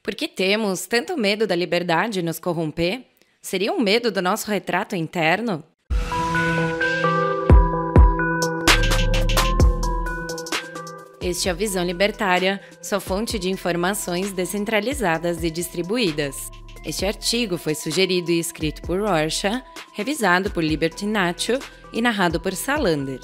Por que temos tanto medo da liberdade nos corromper? Seria um medo do nosso retrato interno? Este é o Visão Libertária, sua fonte de informações descentralizadas e distribuídas. Este artigo foi sugerido e escrito por Rorschach, revisado por Liberty Nacho e narrado por Salander.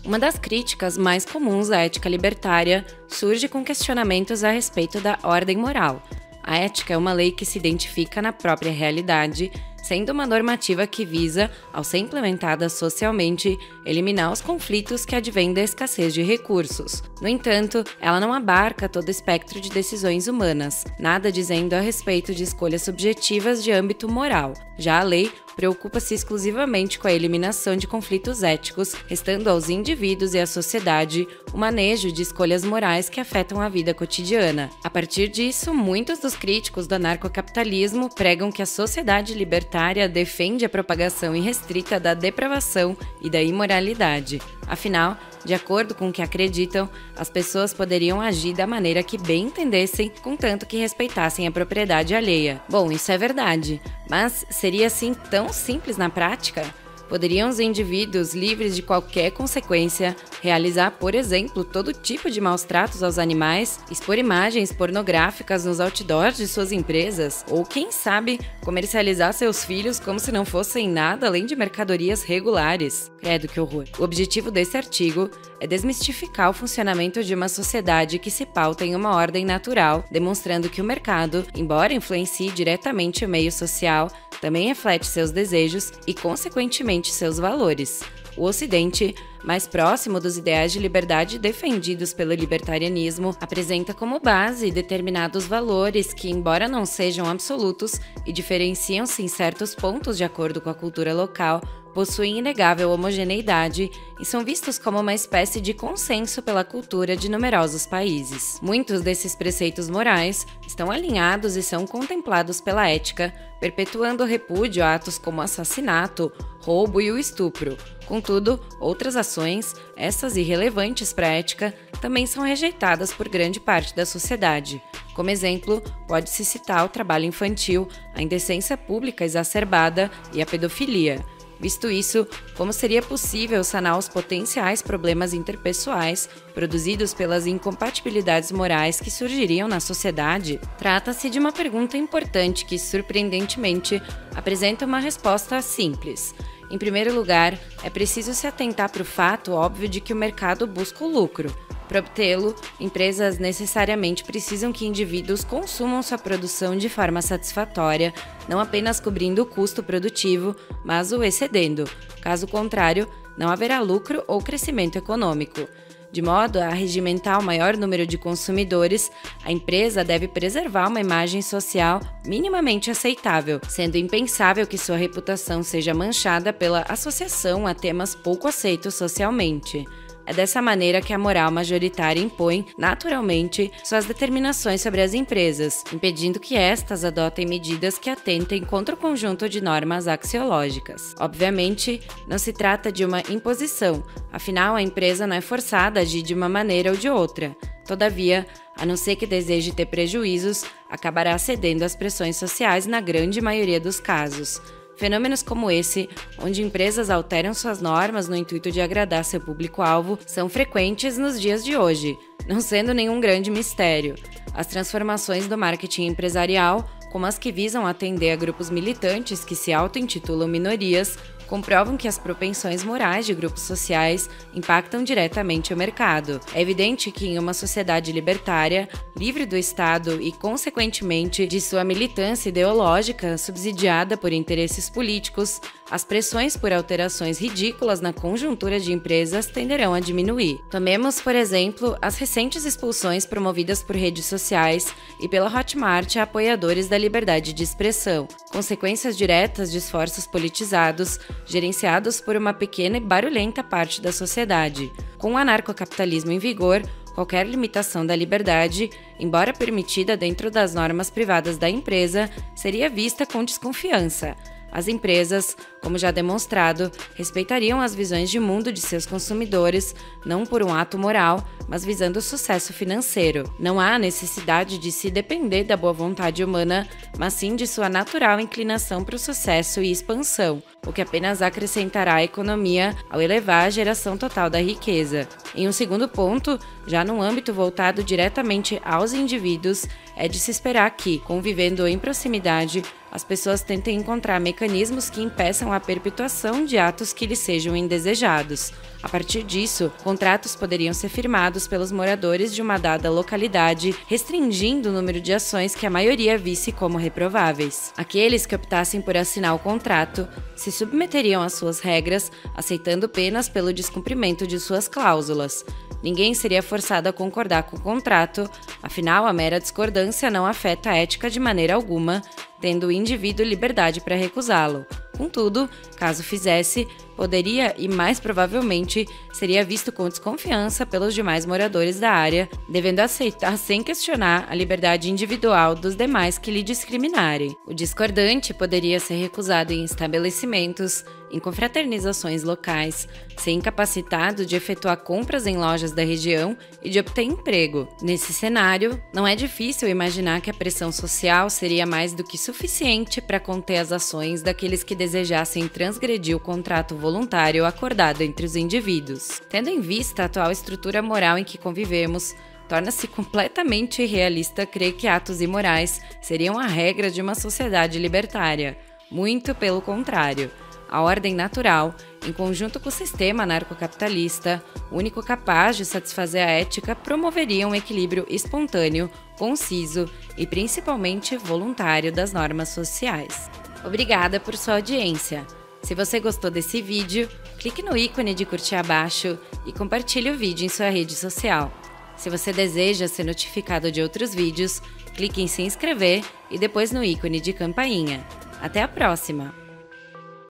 Uma das críticas mais comuns à ética libertária surge com questionamentos a respeito da ordem moral. A ética é uma lei que se identifica na própria realidade, sendo uma normativa que visa, ao ser implementada socialmente, eliminar os conflitos que advêm da escassez de recursos. No entanto, ela não abarca todo o espectro de decisões humanas, nada dizendo a respeito de escolhas subjetivas de âmbito moral. Já a lei preocupa-se exclusivamente com a eliminação de conflitos éticos, restando aos indivíduos e à sociedade o manejo de escolhas morais que afetam a vida cotidiana. A partir disso, muitos dos críticos do anarcocapitalismo pregam que a sociedade libertária defende a propagação irrestrita da depravação e da imoralidade. Afinal, de acordo com o que acreditam, as pessoas poderiam agir da maneira que bem entendessem, contanto que respeitassem a propriedade alheia. Bom, isso é verdade, mas seria assim tão simples na prática? Poderiam os indivíduos, livres de qualquer consequência, realizar, por exemplo, todo tipo de maus-tratos aos animais, expor imagens pornográficas nos outdoors de suas empresas, ou, quem sabe, comercializar seus filhos como se não fossem nada além de mercadorias regulares? Credo, que horror! O objetivo desse artigo é desmistificar o funcionamento de uma sociedade que se pauta em uma ordem natural, demonstrando que o mercado, embora influencie diretamente o meio social, também reflete seus desejos e, consequentemente, seus valores. O Ocidente, mais próximo dos ideais de liberdade defendidos pelo libertarianismo, apresenta como base determinados valores que, embora não sejam absolutos e diferenciam-se em certos pontos de acordo com a cultura local, possuem inegável homogeneidade e são vistos como uma espécie de consenso pela cultura de numerosos países. Muitos desses preceitos morais estão alinhados e são contemplados pela ética, perpetuando o repúdio a atos como assassinato, roubo e o estupro. Contudo, outras ações, essas irrelevantes para a ética, também são rejeitadas por grande parte da sociedade. Como exemplo, pode-se citar o trabalho infantil, a indecência pública exacerbada e a pedofilia. Visto isso, como seria possível sanar os potenciais problemas interpessoais produzidos pelas incompatibilidades morais que surgiriam na sociedade? Trata-se de uma pergunta importante que, surpreendentemente, apresenta uma resposta simples. Em primeiro lugar, é preciso se atentar para o fato óbvio de que o mercado busca o lucro. Para obtê-lo, empresas necessariamente precisam que indivíduos consumam sua produção de forma satisfatória, não apenas cobrindo o custo produtivo, mas o excedendo. Caso contrário, não haverá lucro ou crescimento econômico. De modo a regimentar o maior número de consumidores, a empresa deve preservar uma imagem social minimamente aceitável, sendo impensável que sua reputação seja manchada pela associação a temas pouco aceitos socialmente. É dessa maneira que a moral majoritária impõe, naturalmente, suas determinações sobre as empresas, impedindo que estas adotem medidas que atentem contra o conjunto de normas axiológicas. Obviamente, não se trata de uma imposição, afinal a empresa não é forçada a agir de uma maneira ou de outra. Todavia, a não ser que deseje ter prejuízos, acabará cedendo às pressões sociais na grande maioria dos casos. Fenômenos como esse, onde empresas alteram suas normas no intuito de agradar seu público-alvo, são frequentes nos dias de hoje, não sendo nenhum grande mistério. As transformações do marketing empresarial, como as que visam atender a grupos militantes que se auto-intitulam minorias, comprovam que as propensões morais de grupos sociais impactam diretamente o mercado. É evidente que em uma sociedade libertária, livre do Estado e, consequentemente, de sua militância ideológica subsidiada por interesses políticos, as pressões por alterações ridículas na conjuntura de empresas tenderão a diminuir. Tomemos, por exemplo, as recentes expulsões promovidas por redes sociais e pela Hotmart a apoiadores da liberdade de expressão, consequências diretas de esforços politizados gerenciados por uma pequena e barulhenta parte da sociedade. Com o anarcocapitalismo em vigor, qualquer limitação da liberdade, embora permitida dentro das normas privadas da empresa, seria vista com desconfiança. As empresas, como já demonstrado, respeitariam as visões de mundo de seus consumidores, não por um ato moral, mas visando o sucesso financeiro. Não há necessidade de se depender da boa vontade humana, mas sim de sua natural inclinação para o sucesso e expansão, o que apenas acrescentará à economia ao elevar a geração total da riqueza. Em um segundo ponto, já num âmbito voltado diretamente aos indivíduos, é de se esperar que, convivendo em proximidade, as pessoas tentem encontrar mecanismos que impeçam a perpetuação de atos que lhes sejam indesejados. A partir disso, contratos poderiam ser firmados pelos moradores de uma dada localidade, restringindo o número de ações que a maioria visse como reprováveis. Aqueles que optassem por assinar o contrato se submeteriam às suas regras, aceitando penas pelo descumprimento de suas cláusulas. Ninguém seria forçado a concordar com o contrato, afinal, a mera discordância não afeta a ética de maneira alguma, tendo o indivíduo liberdade para recusá-lo. Contudo, caso fizesse, poderia e mais provavelmente seria visto com desconfiança pelos demais moradores da área, devendo aceitar sem questionar a liberdade individual dos demais que lhe discriminarem. O discordante poderia ser recusado em estabelecimentos, em confraternizações locais, ser incapacitado de efetuar compras em lojas da região e de obter emprego. Nesse cenário, não é difícil imaginar que a pressão social seria mais do que suficiente para conter as ações daqueles que desejassem transgredir o contrato voluntário acordado entre os indivíduos. Tendo em vista a atual estrutura moral em que convivemos, torna-se completamente irrealista crer que atos imorais seriam a regra de uma sociedade libertária. Muito pelo contrário. A ordem natural, em conjunto com o sistema anarcocapitalista, único capaz de satisfazer a ética, promoveria um equilíbrio espontâneo, conciso e principalmente voluntário das normas sociais. Obrigada por sua audiência. Se você gostou desse vídeo, clique no ícone de curtir abaixo e compartilhe o vídeo em sua rede social. Se você deseja ser notificado de outros vídeos, clique em se inscrever e depois no ícone de campainha. Até a próxima!